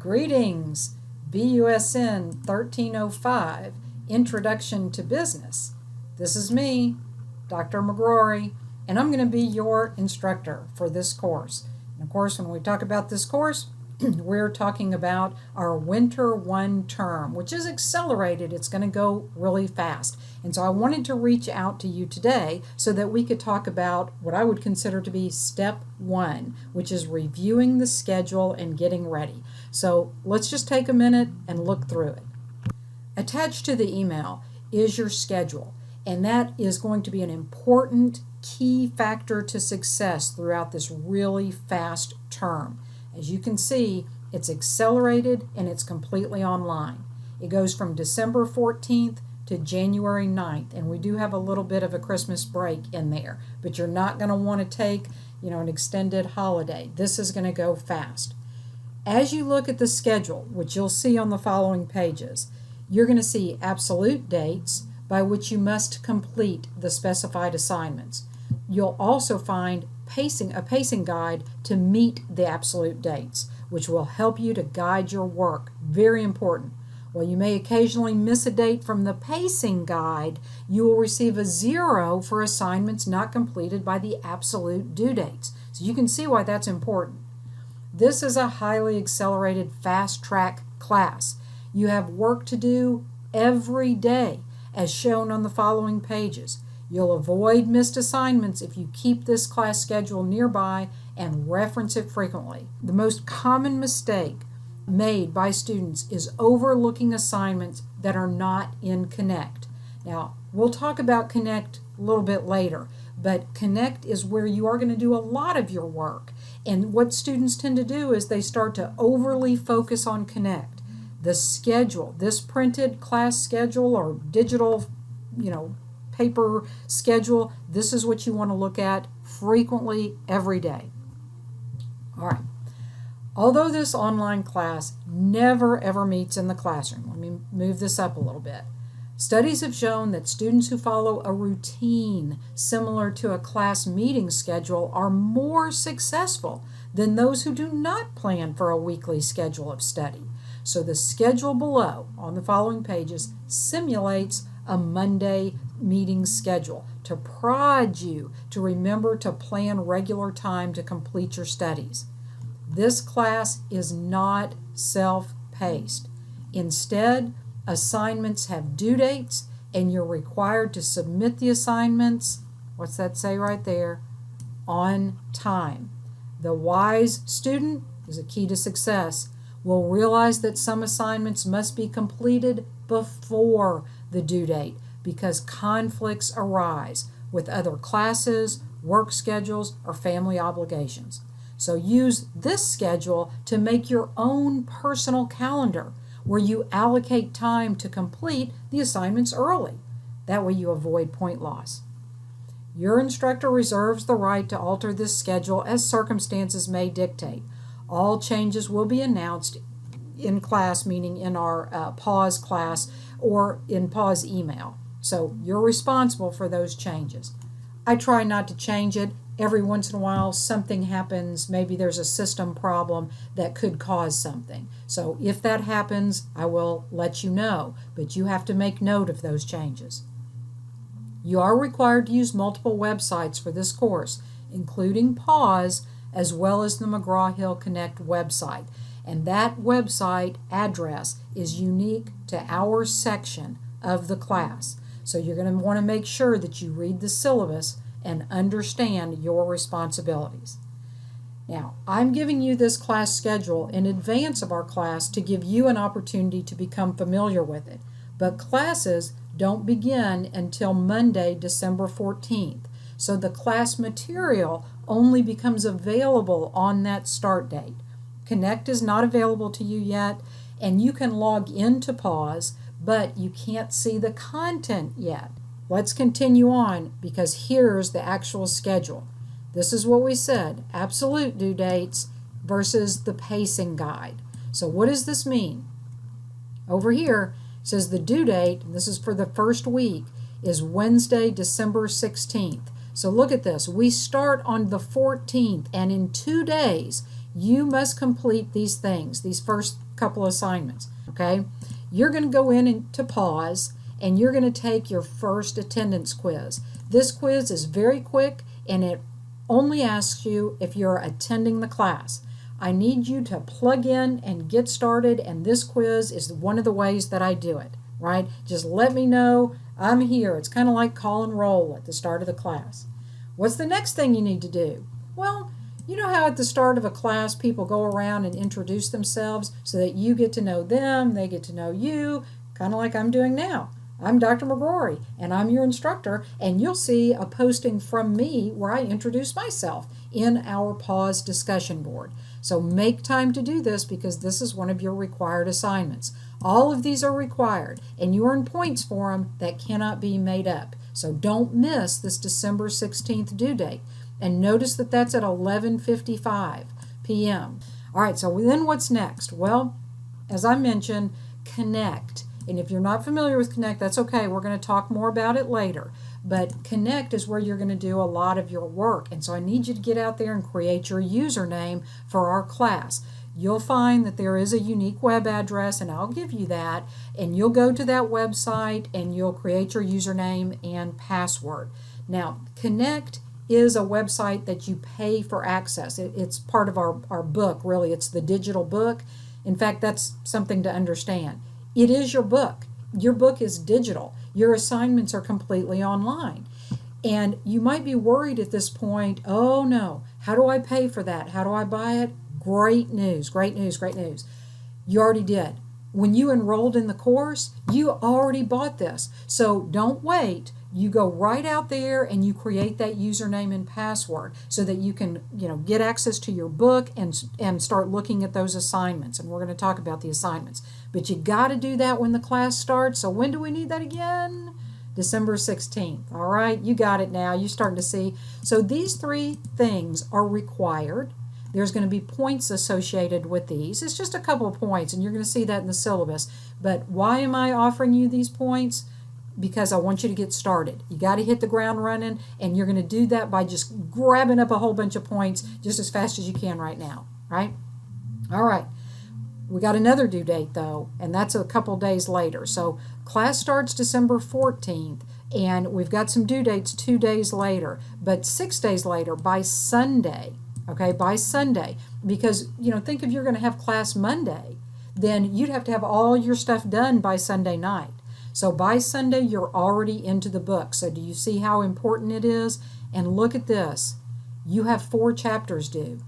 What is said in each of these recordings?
Greetings, BUSN 1305, Introduction to Business. This is me, Dr. McGrory, and I'm going to be your instructor for this course. And of course, when we talk about this course, we're talking about our Winter 1 term, which is accelerated. It's going to go really fast. And so I wanted to reach out to you today so that we could talk about what I would consider to be step 1, which is reviewing the schedule and getting ready. So let's just take a minute and look through it. Attached to the email is your schedule, and that is going to be an important key factor to success throughout this really fast term. As you can see, it's accelerated and it's completely online. It goes from December 14th to January 9th, and we do have a little bit of a Christmas break in there, but you're not going to want to take, an extended holiday. This is going to go fast. As you look at the schedule, which you'll see on the following pages, you're going to see absolute dates by which you must complete the specified assignments. You'll also find a pacing guide to meet the absolute dates, which will help you to guide your work. Very important. While you may occasionally miss a date from the pacing guide, you will receive a 0 for assignments not completed by the absolute due dates. So you can see why that's important. This is a highly accelerated fast track class. You have work to do every day, as shown on the following pages. You'll avoid missed assignments if you keep this class schedule nearby and reference it frequently. The most common mistake made by students is overlooking assignments that are not in Connect. Now, we'll talk about Connect a little bit later, but Connect is where you are going to do a lot of your work. And what students tend to do is they start to overly focus on Connect. The schedule, this printed class schedule or digital, paper schedule, this is what you want to look at frequently every day. All right. Although this online class never ever meets in the classroom, let me move this up a little bit. Studies have shown that students who follow a routine similar to a class meeting schedule are more successful than those who do not plan for a weekly schedule of study. So the schedule below on the following pages simulates a Monday meeting schedule to prod you to remember to plan regular time to complete your studies. This class is not self-paced. Instead, assignments have due dates and you're required to submit the assignments, what's that say right there, on time. The wise student is a key to success. Will realize that some assignments must be completed before the due date because conflicts arise with other classes, work schedules, or family obligations. So use this schedule to make your own personal calendar where you allocate time to complete the assignments early. That way you avoid point loss. Your instructor reserves the right to alter this schedule as circumstances may dictate. All changes will be announced in class, meaning in our pause class or in pause email. So you're responsible for those changes. I try not to change it. Every once in a while something happens. Maybe there's a system problem that could cause something. So if that happens, I will let you know, but you have to make note of those changes. You are required to use multiple websites for this course, including Pause, as well as the McGraw-Hill Connect website. And that website address is unique to our section of the class. So you're going to want to make sure that you read the syllabus and understand your responsibilities. Now, I'm giving you this class schedule in advance of our class to give you an opportunity to become familiar with it. But classes don't begin until Monday, December 14th. So the class material only becomes available on that start date. Connect is not available to you yet, and you can log into Pause, but you can't see the content yet. Let's continue on because here's the actual schedule. This is what we said, absolute due dates versus the pacing guide. So what does this mean? Over here it says the due date, and this is for the first week, is Wednesday, December 16th. So look at this. We start on the 14th, and in 2 days You must complete these things, these first couple assignments, okay? You're going to go into pause and you're going to take your first attendance quiz. This quiz is very quick and it only asks you if you're attending the class. I need you to plug in and get started, and this quiz is one of the ways that I do it, right? Just let me know I'm here. It's kind of like call and roll at the start of the class. What's the next thing you need to do? Well, you know how at the start of a class people go around and introduce themselves so that you get to know them, they get to know you, kind of like I'm doing now. I'm Dr. McGrory, and I'm your instructor, and you'll see a posting from me where I introduce myself in our pause discussion board. So make time to do this because this is one of your required assignments. All of these are required, and you earn points for them that cannot be made up. So don't miss this December 16th due date. And notice that that's at 11:55 p.m. All right, so then what's next? Well, as I mentioned, Connect. And if you're not familiar with Connect, that's okay. We're going to talk more about it later. But Connect is where you're going to do a lot of your work. And so I need you to get out there and create your username for our class. You'll find that there is a unique web address, and I'll give you that. And you'll go to that website and you'll create your username and password. Now, Connect is a website that you pay for access. It's part of our book, really. It's the digital book. In fact, that's something to understand. It is your book. Your book is digital. Your assignments are completely online. And you might be worried at this point, oh no, how do I pay for that? How do I buy it? Great news, great news, great news. You already did. When you enrolled in the course, you already bought this. So don't wait. You go right out there and you create that username and password so that you can, get access to your book and start looking at those assignments. And we're going to talk about the assignments. But you got to do that when the class starts. So when do we need that again? December 16th. All right, you got it now. You're starting to see. So these three things are required. There's going to be points associated with these. It's just a couple of points, and you're going to see that in the syllabus. But why am I offering you these points? Because I want you to get started. You got to hit the ground running, and you're going to do that by just grabbing up a whole bunch of points just as fast as you can right now, right? All right. We got another due date, though, and that's a couple days later. So class starts December 14th, and we've got some due dates 2 days later, but 6 days later, by Sunday, okay, by Sunday, because, think if you're going to have class Monday, then you'd have to have all your stuff done by Sunday night. So by Sunday, you're already into the book. So do you see how important it is? And look at this. You have 4 chapters due.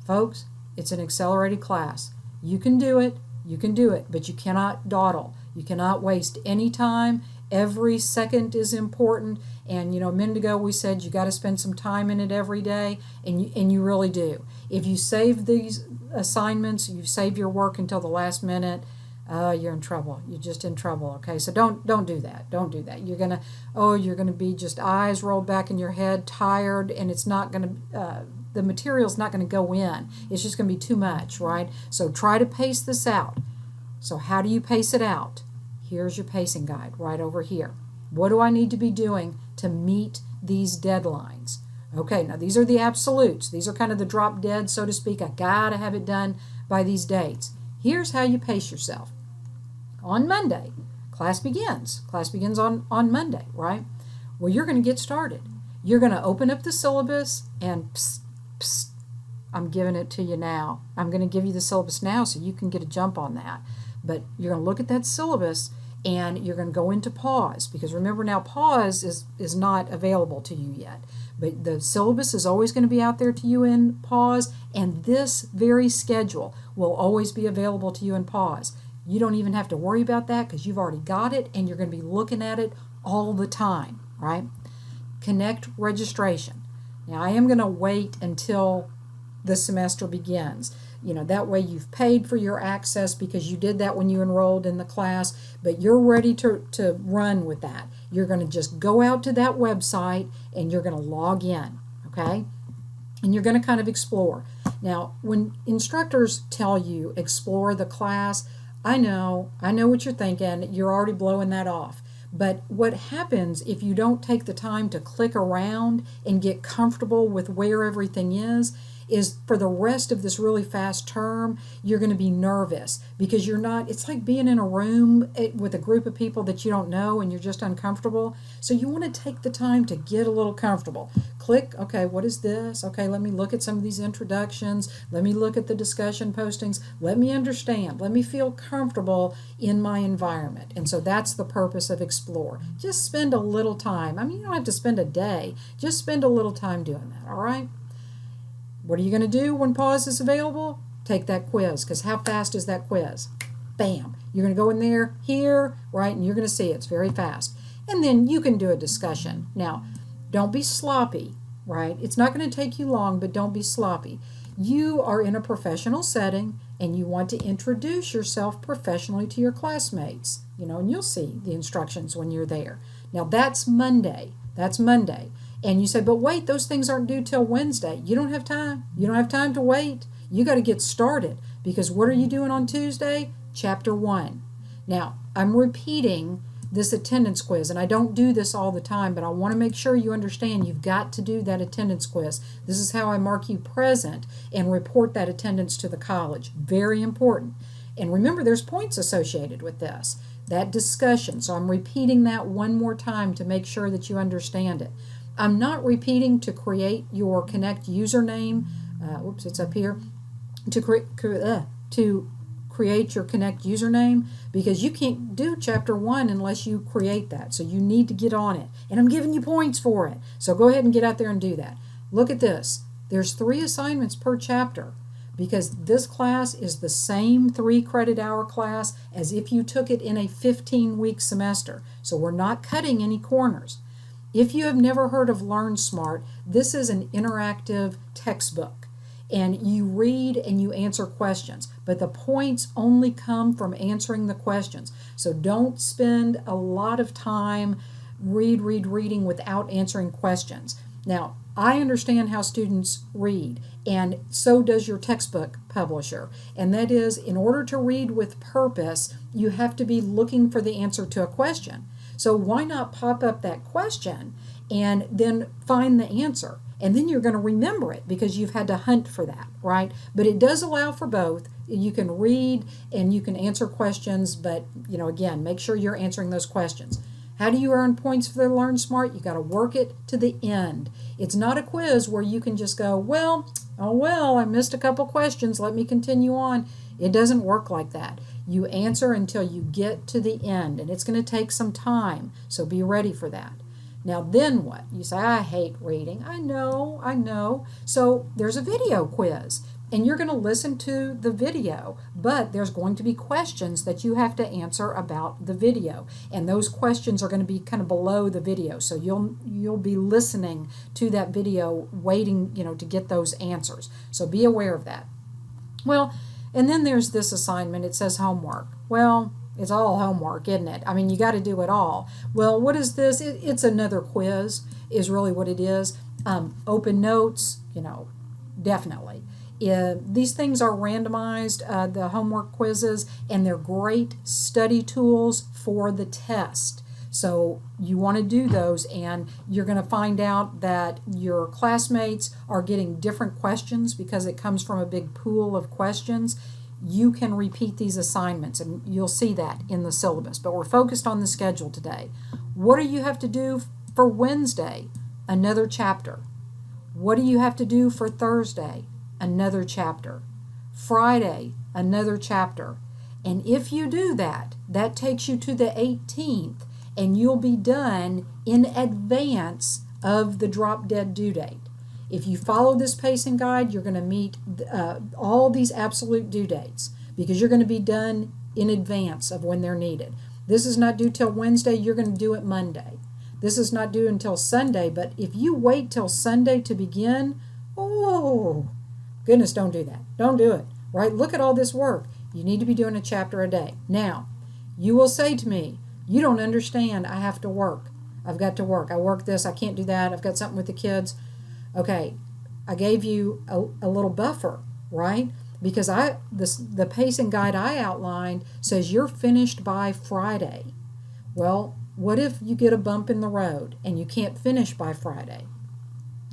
Folks, it's an accelerated class. You can do it, but you cannot dawdle. You cannot waste any time. Every second is important. And, a minute ago we said you got to spend some time in it every day, and you really do. If you save these assignments, you save your work until the last minute, you're in trouble. You're just in trouble, okay? So don't do that. Don't do that. You're gonna be just eyes rolled back in your head, tired, and it's not gonna the material's not gonna go in. It's just gonna be too much, right? So try to pace this out. So how do you pace it out? Here's your pacing guide right over here. What do I need to be doing to meet these deadlines? Okay, now these are the absolutes. These are kind of the drop dead, so to speak. I gotta have it done by these dates. Here's how you pace yourself. On Monday, class begins. Class begins on Monday, right? Well, you're going to get started. You're going to open up the syllabus and psst, psst, I'm giving it to you now. I'm going to give you the syllabus now so you can get a jump on that. But you're going to look at that syllabus and you're going to go into pause, because remember now, pause is not available to you yet. But the syllabus is always going to be out there to you in pause, and this very schedule will always be available to you in pause. You don't even have to worry about that because you've already got it and you're going to be looking at it all the time, right? Connect registration. Now, I am going to wait until the semester begins. That way you've paid for your access because you did that when you enrolled in the class, but you're ready to run with that. You're going to just go out to that website and you're going to log in, okay? And you're going to kind of explore. Now, when instructors tell you explore the class, I know what you're thinking. You're already blowing that off. But what happens if you don't take the time to click around and get comfortable with where everything is is for the rest of this really fast term, you're going to be nervous because you're not, it's like being in a room with a group of people that you don't know and you're just uncomfortable. So you want to take the time to get a little comfortable. Click, okay, what is this? Okay, let me look at some of these introductions. Let me look at the discussion postings. Let me understand. Let me feel comfortable in my environment. And so that's the purpose of Explore. Just spend a little time. I mean, you don't have to spend a day. Just spend a little time doing that, all right? What are you going to do when pause is available? Take that quiz, because how fast is that quiz? Bam. You're going to go in there, here, right, and you're going to see it's very fast. And then you can do a discussion. Now, don't be sloppy, right? It's not going to take you long, but don't be sloppy. You are in a professional setting, and you want to introduce yourself professionally to your classmates, and you'll see the instructions when you're there. Now, that's Monday. That's Monday. And you say, but wait, those things aren't due till Wednesday. You don't have time. You don't have time to wait. You got to get started, because what are you doing on Tuesday? Chapter 1. Now, I'm repeating this attendance quiz, and I don't do this all the time, but I want to make sure you understand you've got to do that attendance quiz. This is how I mark you present and report that attendance to the college. Very important. And remember, there's points associated with this, that discussion. So I'm repeating that one more time to make sure that you understand it. I'm not repeating to create your Connect username. It's up here. To create your Connect username, because you can't do chapter 1 unless you create that. So you need to get on it. And I'm giving you points for it. So go ahead and get out there and do that. Look at this. There's 3 assignments per chapter, because this class is the same 3 credit hour class as if you took it in a 15-week semester. So we're not cutting any corners. If you have never heard of Learn Smart, this is an interactive textbook. And you read and you answer questions, but the points only come from answering the questions. So don't spend a lot of time reading without answering questions. Now, I understand how students read, and so does your textbook publisher. And that is, in order to read with purpose, you have to be looking for the answer to a question. So why not pop up that question and then find the answer? And then you're going to remember it because you've had to hunt for that, right? But it does allow for both. You can read and you can answer questions, but, again, make sure you're answering those questions. How do you earn points for the Learn Smart? You got to work it to the end. It's not a quiz where you can just go, I missed a couple questions, let me continue on. It doesn't work like that. You answer until you get to the end, and it's going to take some time, so be ready for that. Now then what? You say, I hate reading. I know. So there's a video quiz, and you're going to listen to the video, but there's going to be questions that you have to answer about the video, and those questions are going to be kind of below the video. So you'll be listening to that video, waiting, to get those answers. So be aware of that. Well, and then there's this assignment. It says homework. Well, it's all homework, isn't it? I mean, you got to do it all. Well, what is this? It's another quiz, is really what it is. Open notes, definitely. These things are randomized, the homework quizzes, and they're great study tools for the test. So you want to do those, and you're going to find out that your classmates are getting different questions because it comes from a big pool of questions. You can repeat these assignments, and you'll see that in the syllabus. But we're focused on the schedule today. What do you have to do for Wednesday? Another chapter. What do you have to do for Thursday? Another chapter. Friday, another chapter. And if you do that, that takes you to the 18th, and you'll be done in advance of the drop dead due date. If you follow this pacing guide, you're going to meet all these absolute due dates, because you're going to be done in advance of when they're needed. This is not due till Wednesday. You're going to do it Monday. This is not due until Sunday, but if you wait till Sunday to begin, oh, goodness, don't do that. Don't do it, right? Look at all this work. You need to be doing a chapter a day. Now, you will say to me, you don't understand. I have to work. I've got to work. I work this. I can't do that. I've got something with the kids. Okay, I gave you a little buffer, right? Because the pacing guide I outlined says you're finished by Friday. Well, what if you get a bump in the road and you can't finish by Friday?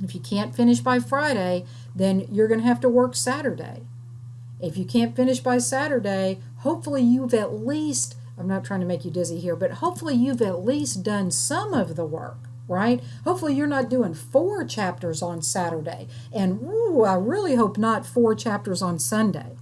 If you can't finish by Friday, then you're going to have to work Saturday. If you can't finish by Saturday, hopefully you've at least, I'm not trying to make you dizzy here, but hopefully you've at least done some of the work, right? Hopefully you're not doing 4 chapters on Saturday. And I really hope not 4 chapters on Sunday.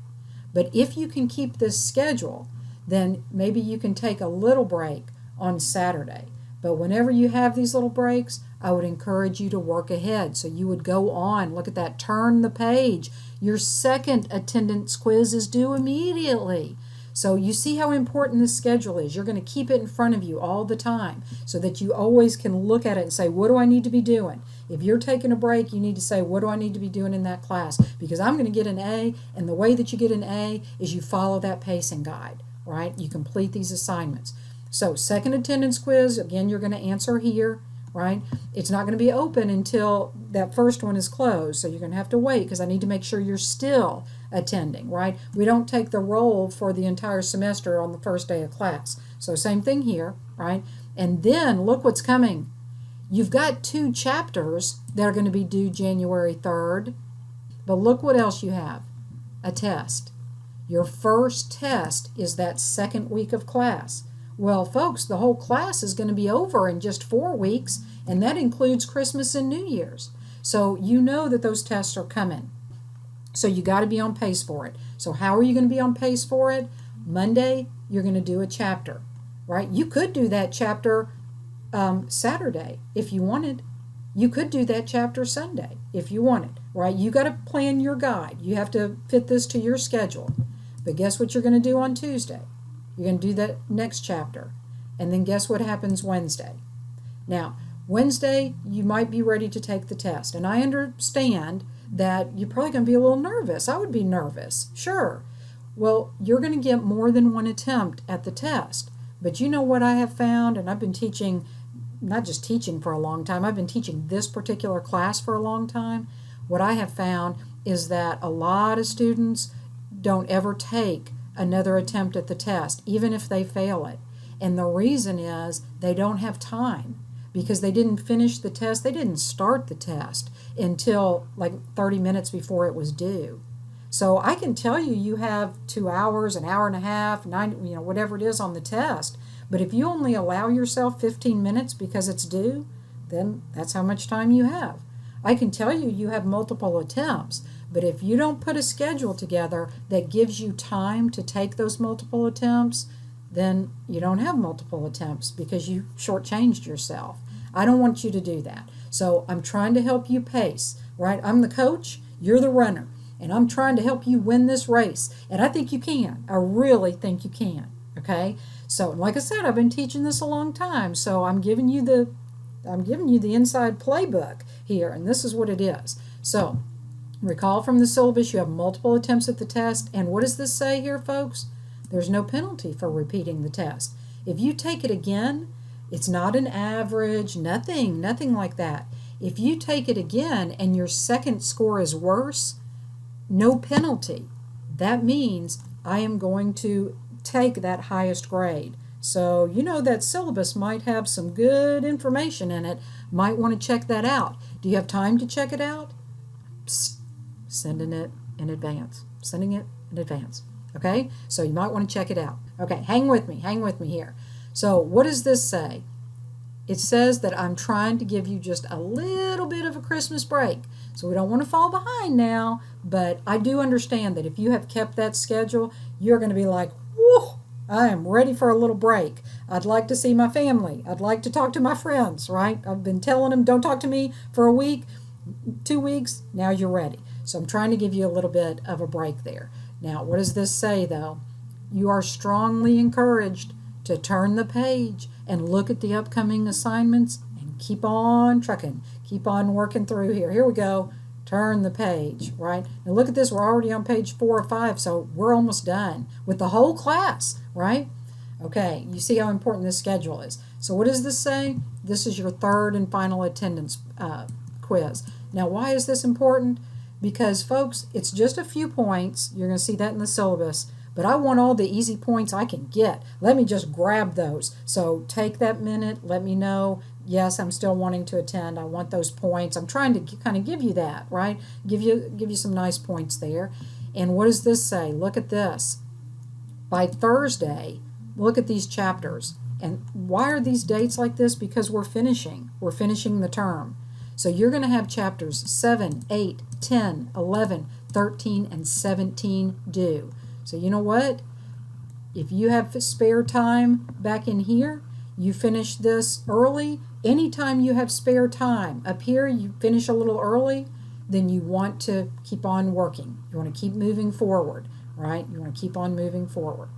But if you can keep this schedule, then maybe you can take a little break on Saturday. But whenever you have these little breaks, I would encourage you to work ahead. So you would go on, look at that, turn the page. Your second attendance quiz is due immediately. So you see how important this schedule is. You're going to keep it in front of you all the time so that you always can look at it and say, what do I need to be doing? If you're taking a break, you need to say, what do I need to be doing in that class? Because I'm going to get an A, and the way that you get an A is you follow that pacing guide, right? You complete these assignments. So second attendance quiz, again, you're going to answer here, right? It's not going to be open until that first one is closed, so you're going to have to wait because I need to make sure you're still attending, right? We don't take the roll for the entire semester on the first day of class. So same thing here, right? And then look what's coming. You've got 2 chapters that are going to be due January 3rd, but look what else you have, a test. Your first test is that second week of class. Well, folks, the whole class is going to be over in just 4 weeks, and that includes Christmas and New Year's. So you know that those tests are coming. So you got to be on pace for it. So how are you going to be on pace for it? Monday, you're going to do a chapter, right? You could do that chapter Saturday if you wanted. You could do that chapter Sunday if you wanted, right? You got to plan your guide. You have to fit this to your schedule. But guess what you're going to do on Tuesday? You're going to do that next chapter. And then guess what happens Wednesday? Now, Wednesday, you might be ready to take the test. And I understand that you're probably going to be a little nervous. I would be nervous, sure. Well, you're going to get more than one attempt at the test. But you know what I have found, and I've been teaching, not just teaching for a long time, I've been teaching this particular class for a long time. What I have found is that a lot of students don't ever take another attempt at the test, even if they fail it. And the reason is they don't have time because they didn't finish the test. They didn't start the test until like 30 minutes before it was due. So I can tell you, you have 2 hours, an hour and a half, 9, whatever it is on the test. But if you only allow yourself 15 minutes because it's due, then that's how much time you have. I can tell you, you have multiple attempts. But if you don't put a schedule together that gives you time to take those multiple attempts, then you don't have multiple attempts because you shortchanged yourself. I don't want you to do that. So I'm trying to help you pace, right? I'm the coach, you're the runner, and I'm trying to help you win this race. And I think you can. I really think you can, okay? So like I said, I've been teaching this a long time, so I'm giving you the inside playbook here, and this is what it is. So recall from the syllabus, you have multiple attempts at the test. And what does this say here, folks? There's no penalty for repeating the test. If you take it again, it's not an average, nothing like that. If you take it again and your second score is worse, no penalty. That means I am going to take that highest grade. So you know that syllabus might have some good information in it. Might want to check that out. Do you have time to check it out? Psst. Sending it in advance. Okay? So you might want to check it out. Okay, hang with me here. So what does this say? It says that I'm trying to give you just a little bit of a Christmas break. So we don't want to fall behind now, but I do understand that if you have kept that schedule, you're going to be like, whoa, I am ready for a little break. I'd like to see my family. I'd like to talk to my friends, right? I've been telling them, don't talk to me for a week, 2 weeks, now you're ready. So I'm trying to give you a little bit of a break there. Now, what does this say, though? You are strongly encouraged to turn the page and look at the upcoming assignments and keep on trucking. Keep on working through here. Here we go. Turn the page, right? Now look at this. We're already on page 4 or 5, so we're almost done with the whole class, right? Okay, you see how important this schedule is. So what does this say? This is your third and final attendance quiz. Now, why is this important? Because, folks, it's just a few points. You're going to see that in the syllabus. But I want all the easy points I can get. Let me just grab those. So take that minute. Let me know. Yes, I'm still wanting to attend. I want those points. I'm trying to kind of give you that, right? Give you some nice points there. And what does this say? Look at this. By Thursday, look at these chapters. And why are these dates like this? Because we're finishing. We're finishing the term. So you're going to have chapters 7, 8, 10, 11, 13, and 17 due. So you know what? If you have spare time back in here, you finish this early. Anytime you have spare time up here, you finish a little early, then you want to keep on working. You want to keep moving forward, right? You want to keep on moving forward.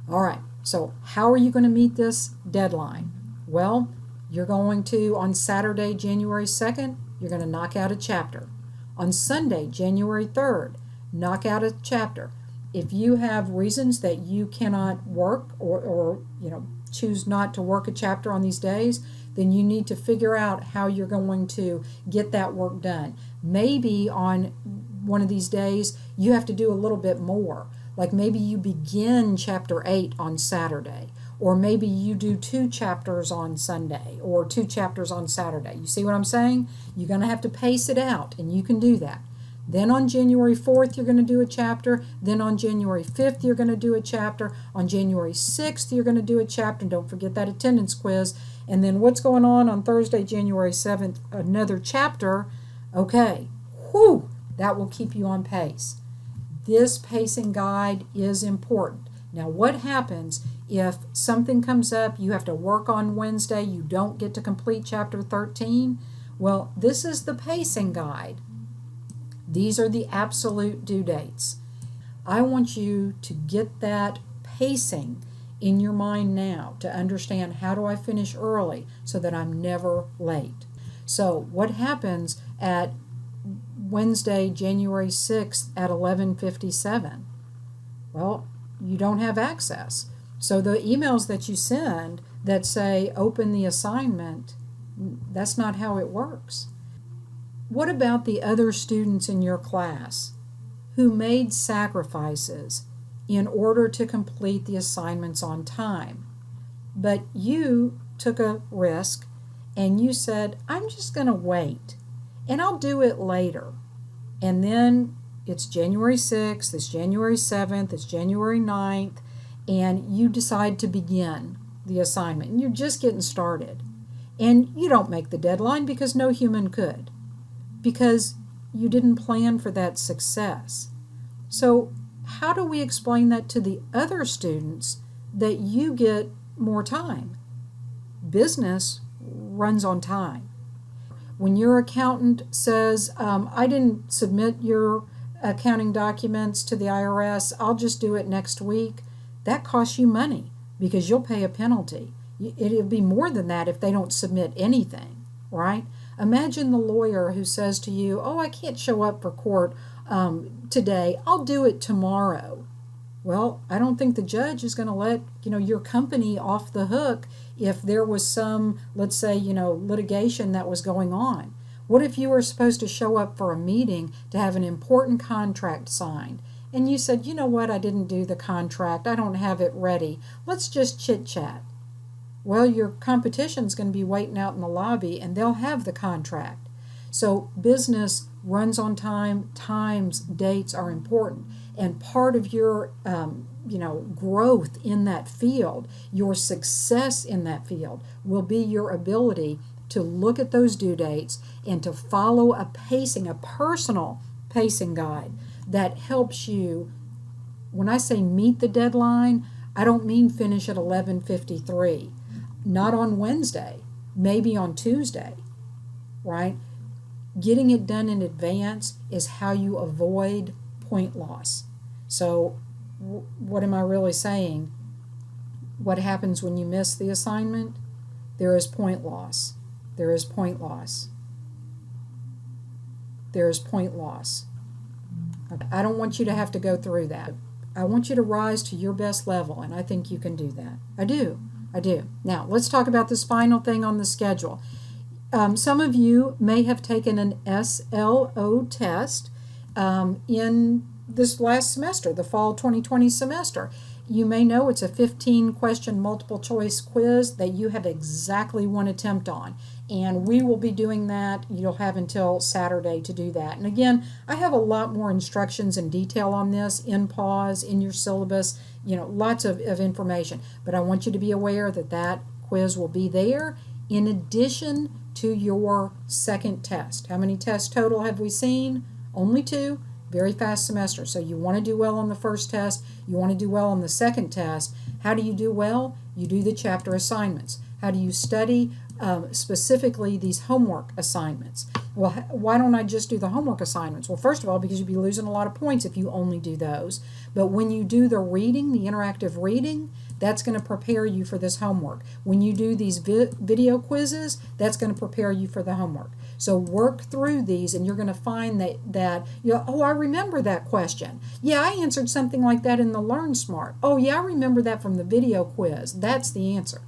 All right, so how are you going to meet this deadline? Well, you're going to, on Saturday, January 2nd, you're going to knock out a chapter. On Sunday, January 3rd, knock out a chapter. If you have reasons that you cannot work or choose not to work a chapter on these days, then you need to figure out how you're going to get that work done. Maybe on one of these days you have to do a little bit more. Like maybe you begin chapter 8 on Saturday, or maybe you do 2 chapters on Sunday or 2 chapters on Saturday. You see what I'm saying? You're going to have to pace it out, and you can do that. Then on January 4th, you're going to do a chapter. Then on January 5th, you're going to do a chapter. On January 6th, you're going to do a chapter. And don't forget that attendance quiz. And then what's going on Thursday, January 7th? Another chapter. Okay, whew, that will keep you on pace. This pacing guide is important. Now, what happens if something comes up, you have to work on Wednesday, you don't get to complete chapter 13? Well, this is the pacing guide. These are the absolute due dates. I want you to get that pacing in your mind now to understand, how do I finish early so that I'm never late? So what happens at Wednesday, January 6th at 11:57? Well, you don't have access. So the emails that you send that say open the assignment, that's not how it works. What about the other students in your class who made sacrifices in order to complete the assignments on time? But you took a risk and you said, I'm just going to wait and I'll do it later. And then it's January 6th, it's January 7th, it's January 9th, and you decide to begin the assignment. And you're just getting started. And you don't make the deadline because no human could, because you didn't plan for that success. So how do we explain that to the other students that you get more time? Business runs on time. When your accountant says, I didn't submit your accounting documents to the IRS, I'll just do it next week, that costs you money because you'll pay a penalty. It'll be more than that if they don't submit anything, right? Imagine the lawyer who says to you, oh, I can't show up for court today, I'll do it tomorrow. Well, I don't think the judge is going to let your company off the hook if there was some, let's say, litigation that was going on. What if you were supposed to show up for a meeting to have an important contract signed, and you said, you know what, I didn't do the contract, I don't have it ready, let's just chit-chat. Well, your competition's going to be waiting out in the lobby, and they'll have the contract. So business runs on time, times, dates are important. And part of your growth in that field, your success in that field, will be your ability to look at those due dates and to follow a personal pacing guide that helps you. When I say meet the deadline, I don't mean finish at 11:53. Not on Wednesday, maybe on Tuesday, right? Getting it done in advance is how you avoid point loss. So what am I really saying? What happens when you miss the assignment? There is point loss. There is point loss. There is point loss. I don't want you to have to go through that. I want you to rise to your best level, and I think you can do that. I do. Now, let's talk about this final thing on the schedule. Some of you may have taken an SLO test in this last semester, the fall 2020 semester. You may know it's a 15-question multiple choice quiz that you have exactly one attempt on. And we will be doing that. You'll have until Saturday to do that. And again, I have a lot more instructions and detail on this in PAWS, in your syllabus, lots of information. But I want you to be aware that that quiz will be there in addition to your second test. How many tests total have we seen? Only 2. Very fast semester. So you want to do well on the first test. You want to do well on the second test. How do you do well? You do the chapter assignments. How do you study? Specifically these homework assignments. Well, why don't I just do the homework assignments? Well, first of all, because you'd be losing a lot of points if you only do those. But when you do the reading, the interactive reading, that's going to prepare you for this homework. When you do these video quizzes, that's going to prepare you for the homework. So work through these and you're going to find that oh, I remember that question. Yeah, I answered something like that in the Learn Smart. Oh, yeah, I remember that from the video quiz. That's the answer.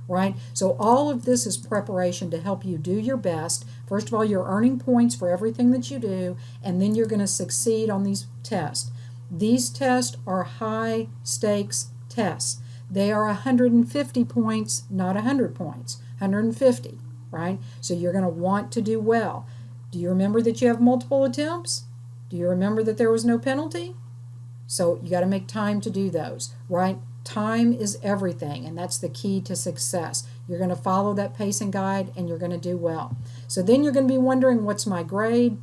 Right? So all of this is preparation to help you do your best. First of all, you're earning points for everything that you do, and then you're going to succeed on these tests. These tests are high stakes tests. They are 150 points, not 100 points, 150, right? So you're going to want to do well. Do you remember that you have multiple attempts? Do you remember that there was no penalty? So you got to make time to do those, right? Time is everything, and that's the key to success. You're going to follow that pacing guide, and you're going to do well. So then you're going to be wondering, what's my grade?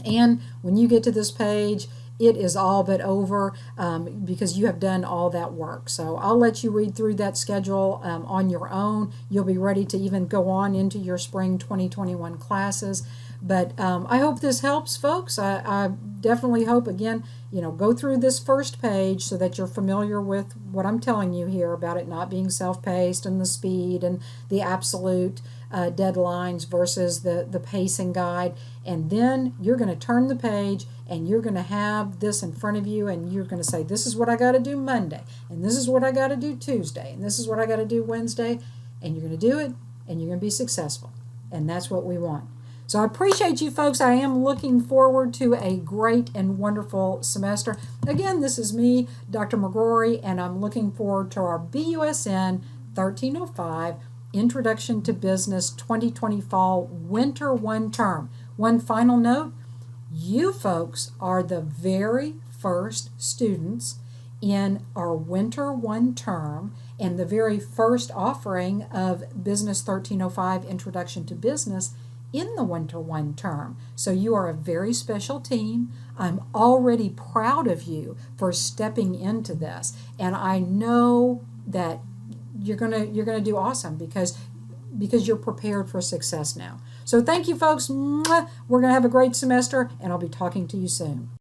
And when you get to this page, it is all but over because you have done all that work. So I'll let you read through that schedule on your own. You'll be ready to even go on into your spring 2021 classes. But I hope this helps, folks. I definitely hope, again, go through this first page so that you're familiar with what I'm telling you here about it not being self-paced and the speed and the absolute deadlines versus the pacing guide. And then you're going to turn the page and you're going to have this in front of you and you're going to say, this is what I got to do Monday, and this is what I got to do Tuesday, and this is what I got to do Wednesday, and you're going to do it and you're going to be successful. And that's what we want. So I appreciate you folks. I am looking forward to a great and wonderful semester. Again, this is me, Dr. McGrory, and I'm looking forward to our BUSN 1305 Introduction to Business 2020 Fall Winter 1 term. One final note, you folks are the very first students in our Winter 1 term and the very first offering of Business 1305 Introduction to Business in the Winter 1 term. So you are a very special team. I'm already proud of you for stepping into this, and I know that you're gonna do awesome because you're prepared for success now. So thank you, folks. We're gonna have a great semester, and I'll be talking to you soon.